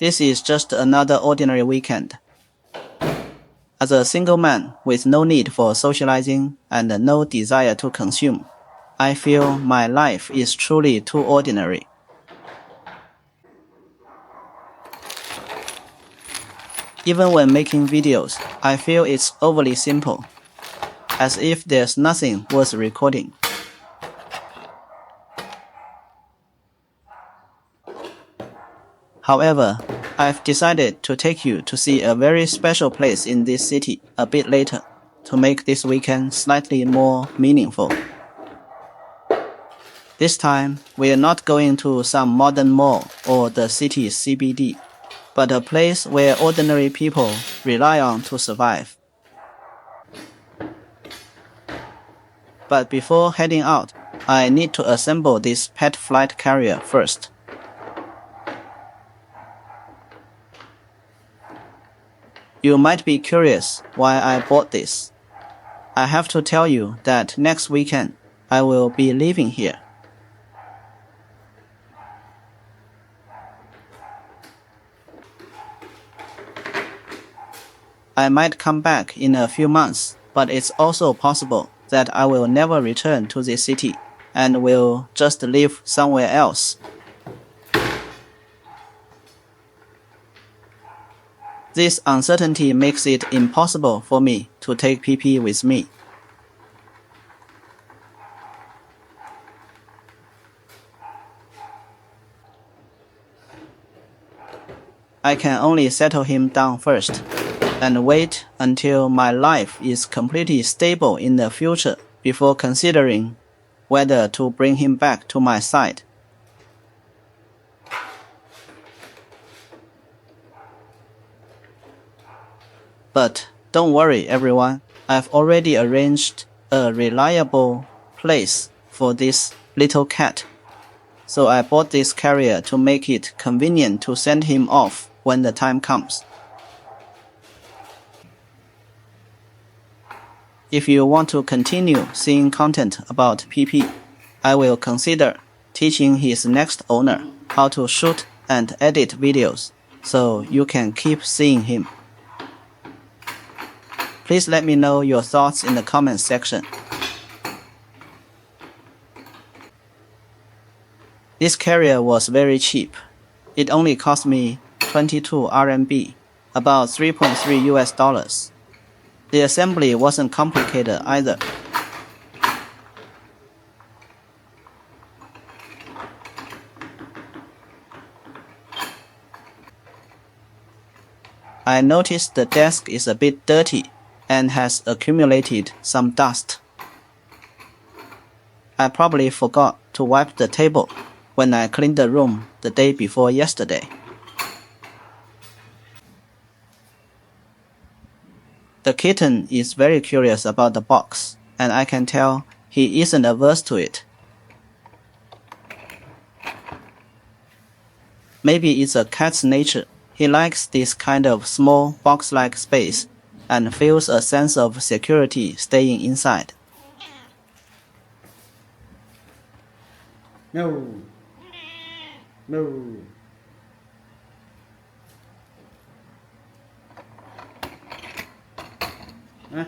This is just another ordinary weekend. As a single man with no need for socializing and no desire to consume, I feel my life is truly too ordinary. Even when making videos, I feel it's overly simple, as if there's nothing worth recording. However, I've decided to take you to see a very special place in this city a bit later, to make this weekend slightly more meaningful. This time, we're not going to some modern mall or the city's CBD, but a place where ordinary people rely on to survive. But before heading out, I need to assemble this pet flight carrier first. You might be curious why I bought this. I have to tell you that next weekend, I will be living here. I might come back in a few months, but it's also possible that I will never return to this city and will just live somewhere else. This uncertainty makes it impossible for me to take PP with me. I can only settle him down first, and wait until my life is completely stable in the future before considering whether to bring him back to my side. But don't worry everyone, I've already arranged a reliable place for this little cat. So I bought this carrier to make it convenient to send him off when the time comes. If you want to continue seeing content about PP, I will consider teaching his next owner how to shoot and edit videos, so you can keep seeing him. Please let me know your thoughts in the comments section. This carrier was very cheap. It only cost me 22 RMB, about $3.3 US. The assembly wasn't complicated either. I noticed the desk is a bit dirty and has accumulated some dust. I probably forgot to wipe the table when I cleaned the room the day before yesterday. The kitten is very curious about the box, and I can tell he isn't averse to it. Maybe it's a cat's nature. He likes this kind of small box-like space and feels a sense of security staying inside. No. No. Huh?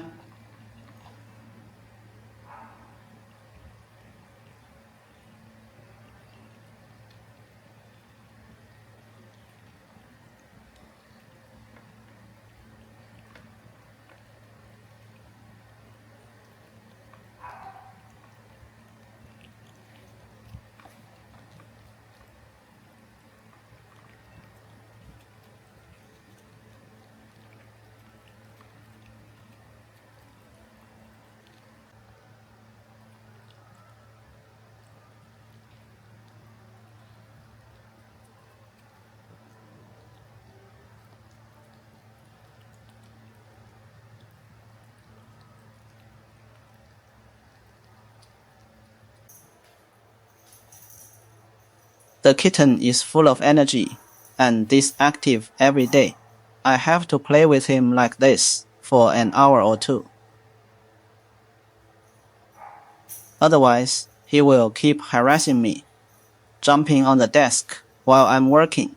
The kitten is full of energy and this active every day. I have to play with him like this for an hour or two. Otherwise, he will keep harassing me, jumping on the desk while I'm working,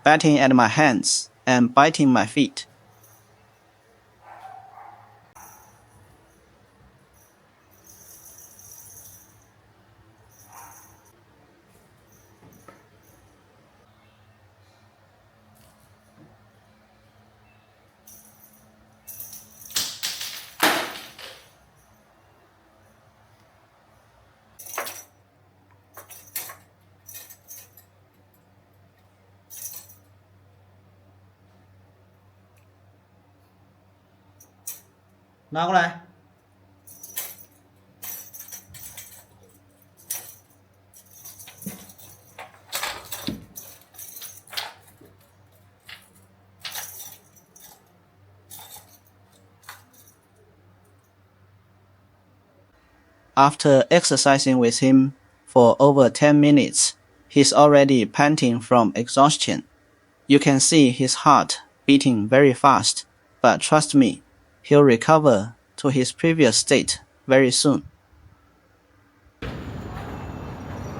batting at my hands and biting my feet. After exercising with him for over 10 minutes, he's already panting from exhaustion. You can see his heart beating very fast, but trust me, he'll recover to his previous state very soon.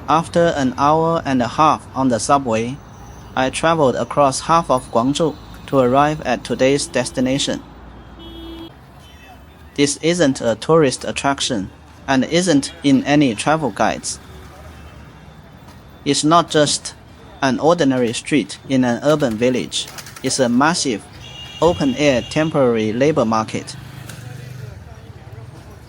After an hour and a half on the subway, I traveled across half of Guangzhou to arrive at today's destination. This isn't a tourist attraction and isn't in any travel guides. It's not just an ordinary street in an urban village. It's a massive, open-air temporary labor market.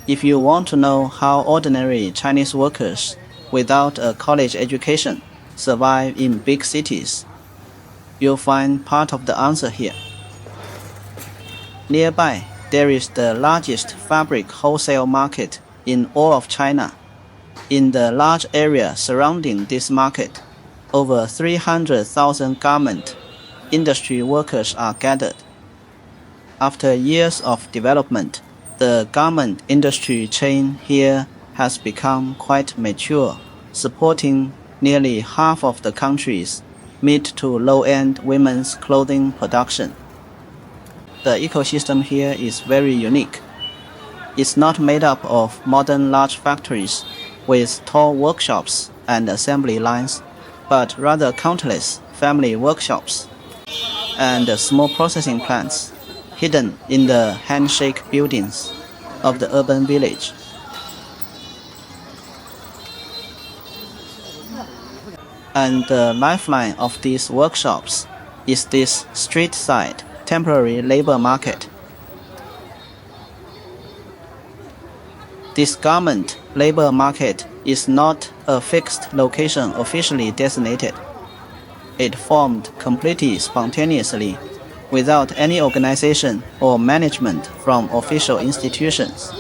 If you want to know how ordinary Chinese workers without a college education survive in big cities, you'll find part of the answer here. Nearby, there is the largest fabric wholesale market in all of China. In the large area surrounding this market, over 300,000 garment industry workers are gathered. After years of development, the garment industry chain here has become quite mature, supporting nearly half of the country's mid to low-end women's clothing production. The ecosystem here is very unique. It's not made up of modern large factories with tall workshops and assembly lines, but rather countless family workshops and small processing plants hidden in the handshake buildings of the urban village. And the lifeline of these workshops is this street-side temporary labor market. This garment labor market is not a fixed location officially designated. It formed completely spontaneously, without any organization or management from official institutions.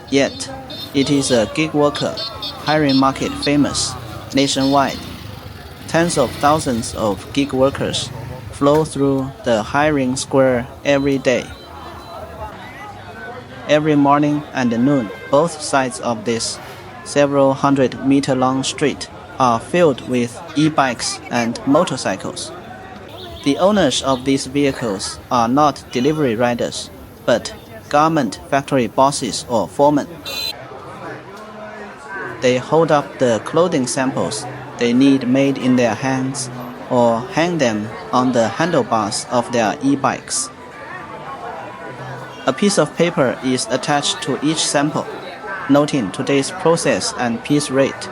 Yet, it is a gig worker hiring market famous nationwide. Tens of thousands of gig workers flow through the hiring square every day. Every morning and noon, both sides of this several hundred-meter-long street are filled with e-bikes and motorcycles. The owners of these vehicles are not delivery riders, but garment factory bosses or foremen. They hold up the clothing samples they need made in their hands or hang them on the handlebars of their e-bikes. A piece of paper is attached to each sample, noting today's process and piece rate.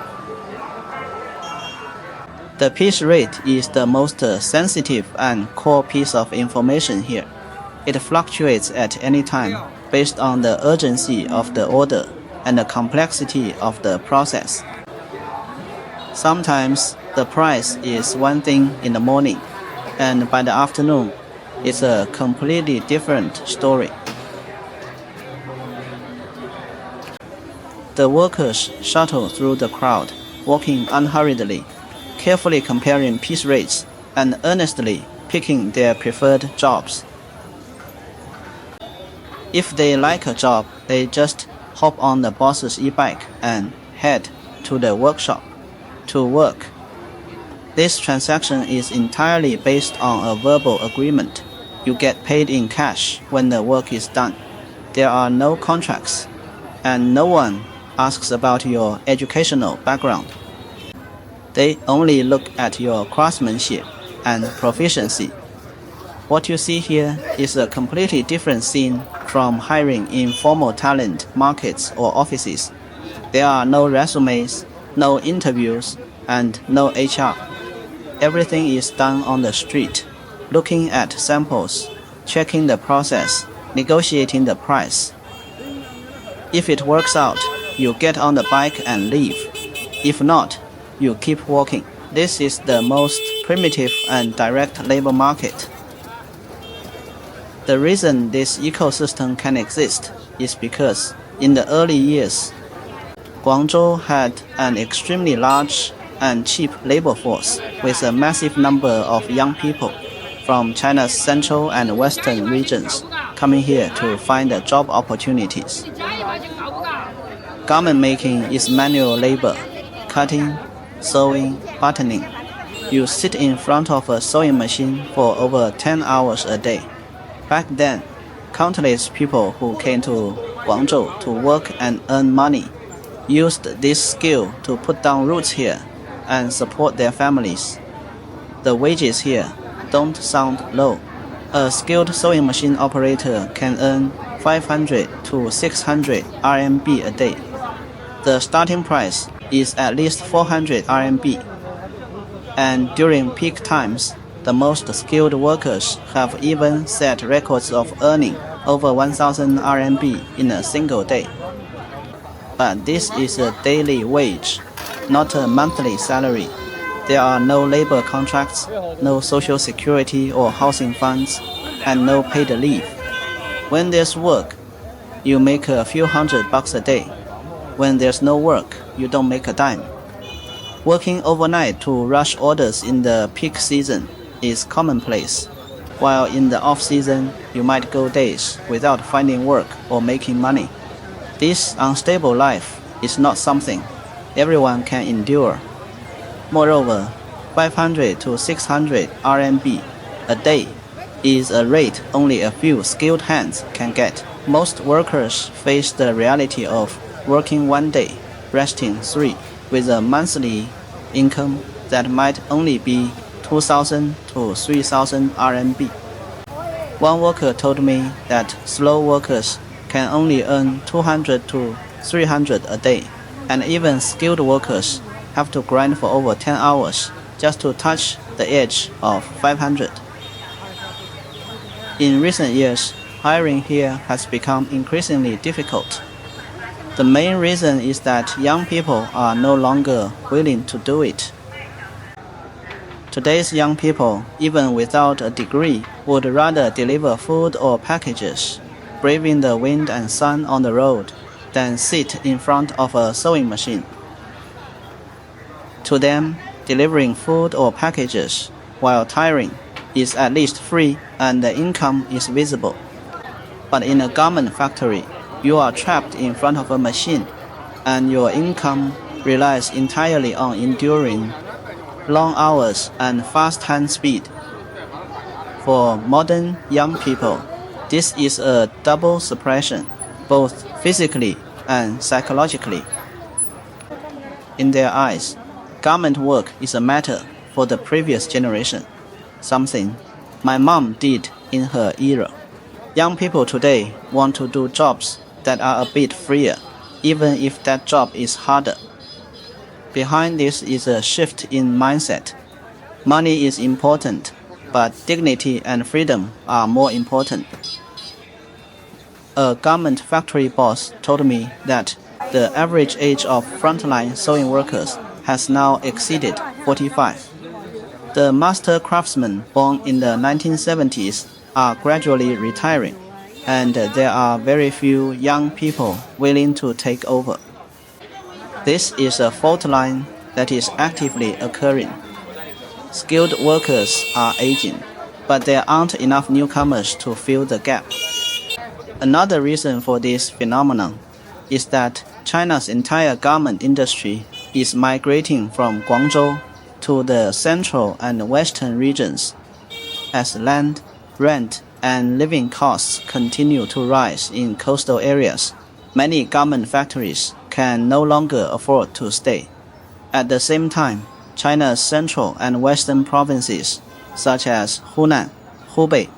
The piece rate is the most sensitive and core piece of information here. It fluctuates at any time based on the urgency of the order and the complexity of the process. Sometimes the price is one thing in the morning, and by the afternoon, it's a completely different story. The workers shuttle through the crowd, walking unhurriedly, carefully comparing piece rates and earnestly picking their preferred jobs. If they like a job, they just hop on the boss's e-bike and head to the workshop to work. This transaction is entirely based on a verbal agreement. You get paid in cash when the work is done. There are no contracts, and no one asks about your educational background. They only look at your craftsmanship and proficiency. What you see here is a completely different scene from hiring in formal talent markets or offices. There are no resumes, no interviews, and no HR. Everything is done on the street, looking at samples, checking the process, negotiating the price. If it works out, you get on the bike and leave. If not, you keep walking. This is the most primitive and direct labor market. The reason this ecosystem can exist is because in the early years, Guangzhou had an extremely large and cheap labor force with a massive number of young people from China's central and western regions coming here to find job opportunities. Garment making is manual labor, cutting, sewing, buttoning. You sit in front of a sewing machine for over 10 hours a day. Back then, countless people who came to Guangzhou to work and earn money used this skill to put down roots here and support their families. The wages here don't sound low. A skilled sewing machine operator can earn 500 to 600 RMB a day. The starting price is at least 400 RMB. And during peak times, the most skilled workers have even set records of earning over 1000 RMB in a single day. But this is a daily wage, not a monthly salary. There are no labor contracts, no social security or housing funds, and no paid leave. When there's work, you make a few $100 a day. When there's no work, you don't make a dime. Working overnight to rush orders in the peak season is commonplace, while in the off-season, you might go days without finding work or making money. This unstable life is not something everyone can endure. Moreover, 500 to 600 RMB a day is a rate only a few skilled hands can get. Most workers face the reality of working one day, resting 3, with a monthly income that might only be 2,000 to 3,000 RMB. One worker told me that slow workers can only earn 200 to 300 a day, and even skilled workers have to grind for over 10 hours just to touch the edge of 500. In recent years, hiring here has become increasingly difficult. The main reason is that young people are no longer willing to do it. Today's young people, even without a degree, would rather deliver food or packages, braving the wind and sun on the road, than sit in front of a sewing machine. To them, delivering food or packages, while tiring, is at least free and the income is visible. But in a garment factory, you are trapped in front of a machine, and your income relies entirely on enduring long hours and fast hand speed. For modern young people, this is a double suppression, both physically and psychologically. In their eyes, garment work is a matter for the previous generation, something my mom did in her era. Young people today want to do jobs that are a bit freer, even if that job is harder. Behind this is a shift in mindset. Money is important, but dignity and freedom are more important. A garment factory boss told me that the average age of frontline sewing workers has now exceeded 45. The master craftsmen born in the 1970s are gradually retiring, and there are very few young people willing to take over. This is a fault line that is actively occurring. Skilled workers are aging, but there aren't enough newcomers to fill the gap. Another reason for this phenomenon is that China's entire garment industry is migrating from Guangzhou to the central and western regions. As land, rent, and living costs continue to rise in coastal areas, many garment factories can no longer afford to stay. At the same time, China's central and western provinces such as Hunan, Hubei,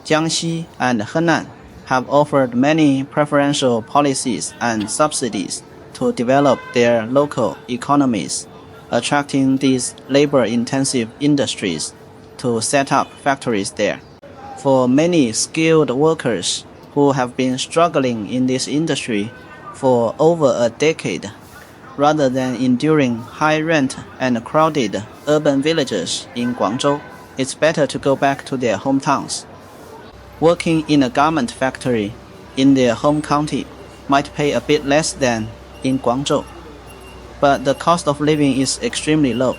Jiangxi, and Henan have offered many preferential policies and subsidies to develop their local economies, attracting these labor-intensive industries to set up factories there. For many skilled workers who have been struggling in this industry for over a decade, rather than enduring high rent and crowded urban villages in Guangzhou, it's better to go back to their hometowns. Working in a garment factory in their home county might pay a bit less than in Guangzhou, but the cost of living is extremely low.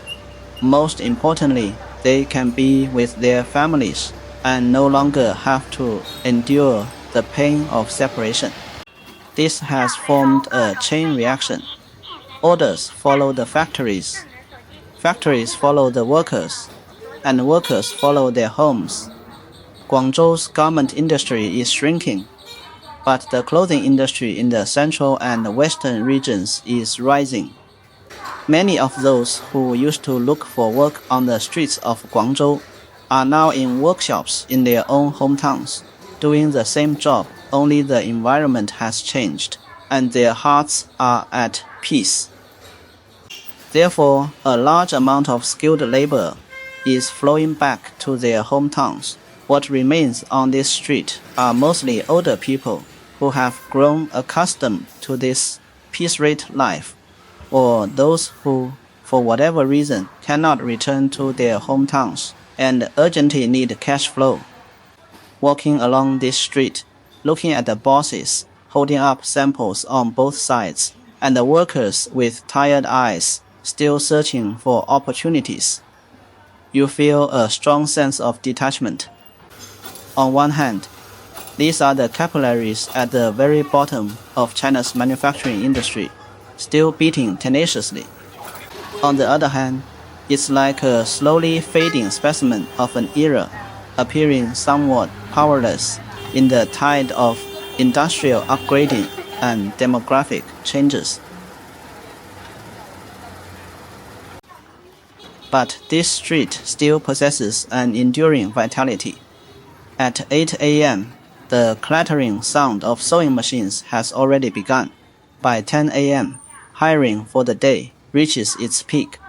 Most importantly, they can be with their families and no longer have to endure the pain of separation. This has formed a chain reaction. Orders follow the factories, factories follow the workers, and workers follow their homes. Guangzhou's garment industry is shrinking, but the clothing industry in the central and western regions is rising. Many of those who used to look for work on the streets of Guangzhou are now in workshops in their own hometowns, doing the same job, only the environment has changed, and their hearts are at peace. Therefore, a large amount of skilled labor is flowing back to their hometowns. What remains on this street are mostly older people who have grown accustomed to this piece-rate life, or those who, for whatever reason, cannot return to their hometowns and urgently need cash flow. Walking along this street, looking at the bosses holding up samples on both sides, and the workers with tired eyes still searching for opportunities, you feel a strong sense of detachment. On one hand, these are the capillaries at the very bottom of China's manufacturing industry, still beating tenaciously. On the other hand, it's like a slowly fading specimen of an era, appearing somewhat powerless in the tide of industrial upgrading and demographic changes. But this street still possesses an enduring vitality. At 8 a.m., the clattering sound of sewing machines has already begun. By 10 a.m., hiring for the day reaches its peak.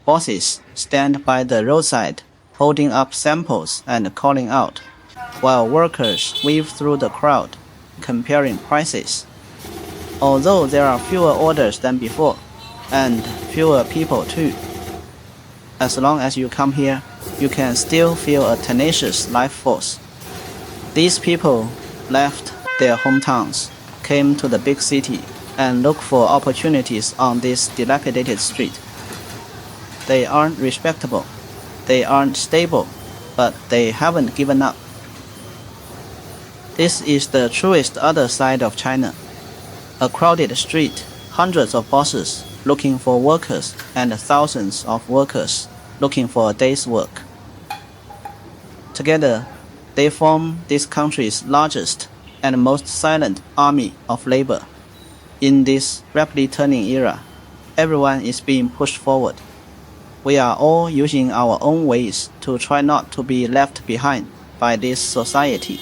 Bosses stand by the roadside, holding up samples and calling out, while workers weave through the crowd, comparing prices. Although there are fewer orders than before, and fewer people too, as long as you come here, you can still feel a tenacious life force. These people left their hometowns, came to the big city, and look for opportunities on this dilapidated street. They aren't respectable, they aren't stable, but they haven't given up. This is the truest other side of China. A crowded street, hundreds of bosses looking for workers, and thousands of workers looking for a day's work. Together, they form this country's largest and most silent army of labor. In this rapidly turning era, everyone is being pushed forward. We are all using our own ways to try not to be left behind by this society.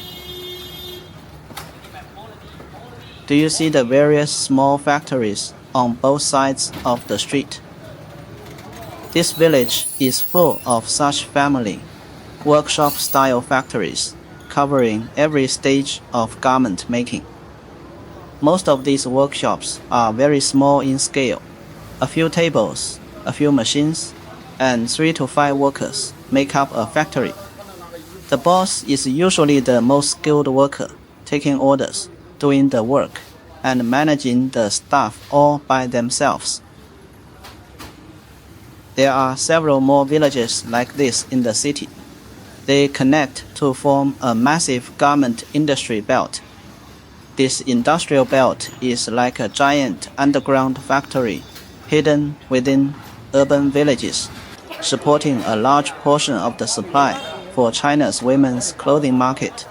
Do you see the various small factories on both sides of the street? This village is full of such family, workshop-style factories, covering every stage of garment making. Most of these workshops are very small in scale. A few tables, a few machines, and 3 to 5 workers make up a factory. The boss is usually the most skilled worker, taking orders, doing the work, and managing the staff all by themselves. There are several more villages like this in the city. They connect to form a massive garment industry belt. This industrial belt is like a giant underground factory hidden within urban villages, supporting a large portion of the supply for China's women's clothing market.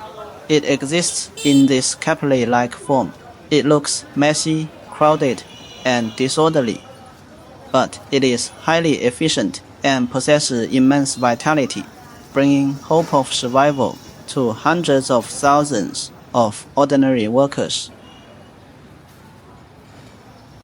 It exists in this capillary-like form. It looks messy, crowded, and disorderly, but it is highly efficient and possesses immense vitality. bringing hope of survival to hundreds of thousands of ordinary workers.